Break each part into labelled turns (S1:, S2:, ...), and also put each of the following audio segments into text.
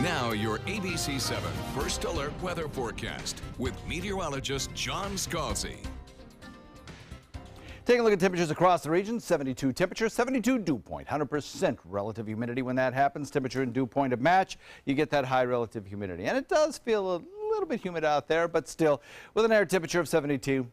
S1: Now, your ABC 7 First Alert Weather Forecast with meteorologist John Scalzi.
S2: Taking a look at temperatures across the region, 72 temperature, 72 dew point, 100% relative humidity. When that happens, temperature and dew point of match, you get that high relative humidity. And it does feel a little bit humid out there, but still, with an air temperature of 72,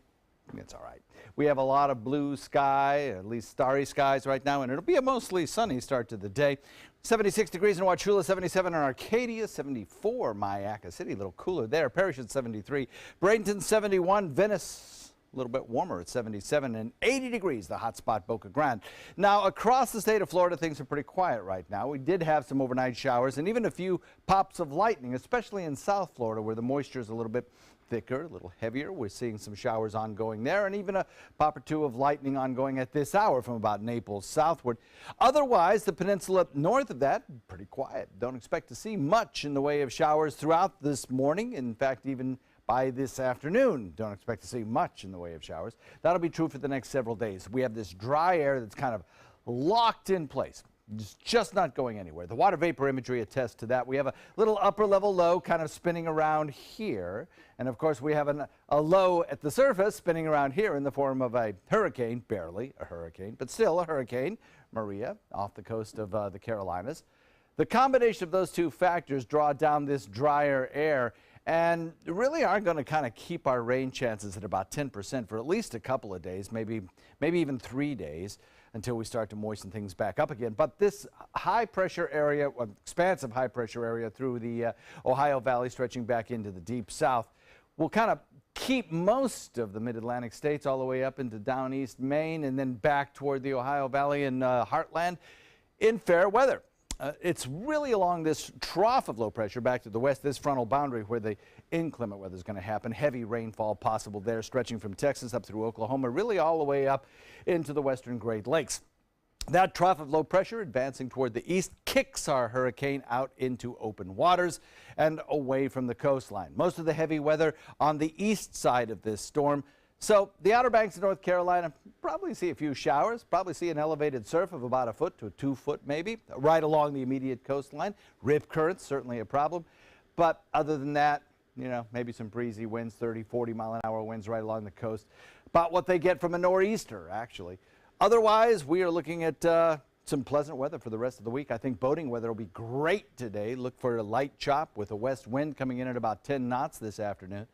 S2: it's all right. We have a lot of blue sky, at least starry skies right now, and it'll be a mostly sunny start to the day. 76 degrees in Wauchula, 77 in Arcadia, 74 Myakka City, a little cooler there. Parrish at 73, Bradenton 71, Venice a little bit warmer at 77, and 80 degrees, the hot spot Boca Grande. Now, across the state of Florida, things are pretty quiet right now. We did have some overnight showers and even a few pops of lightning, especially in South Florida where the moisture is a little bit thicker, a little heavier. We're seeing some showers ongoing there and even a pop or two of lightning ongoing at this hour from about Naples southward. Otherwise, the peninsula north of that, pretty quiet. Don't expect to see much in the way of showers throughout this morning. In fact, even by this afternoon, don't expect to see much in the way of showers. That'll be true for the next several days. We have this dry air that's kind of locked in place. It's just not going anywhere. The water vapor imagery attests to that. We have a little upper level low kind of spinning around here. And of course, we have a low at the surface spinning around here in the form of a hurricane, barely a hurricane, but still a hurricane, Maria, off the coast of the Carolinas. The combination of those two factors draw down this drier air and really are going to kind of keep our rain chances at about 10% for at least a couple of days, maybe even 3 days, until we start to moisten things back up again. But this high pressure area, expansive high pressure area through the Ohio Valley stretching back into the deep south will kind of keep most of the mid-Atlantic states all the way up into down east Maine and then back toward the Ohio Valley and heartland in fair weather. It's really along this trough of low pressure back to the west, this frontal boundary, where the inclement weather is going to happen. Heavy rainfall possible there, stretching from Texas up through Oklahoma, really all the way up into the western Great Lakes. That trough of low pressure advancing toward the east kicks our hurricane out into open waters and away from the coastline. Most of the heavy weather on the east side of this storm. So the Outer Banks of North Carolina probably see a few showers, probably see an elevated surf of about 1 foot to 2 foot maybe, right along the immediate coastline. Rip currents, certainly a problem. But other than that, you know, maybe some breezy winds, 30, 40 mile an hour winds right along the coast. About what they get from a nor'easter, actually. Otherwise, we are looking at some pleasant weather for the rest of the week. I think boating weather will be great today. Look for a light chop with a west wind coming in at about 10 knots this afternoon.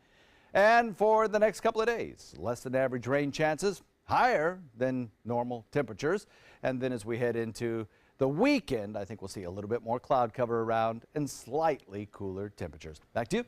S2: And for the next couple of days, less than average rain chances, higher than normal temperatures. And then as we head into the weekend, I think we'll see a little bit more cloud cover around and slightly cooler temperatures. Back to you.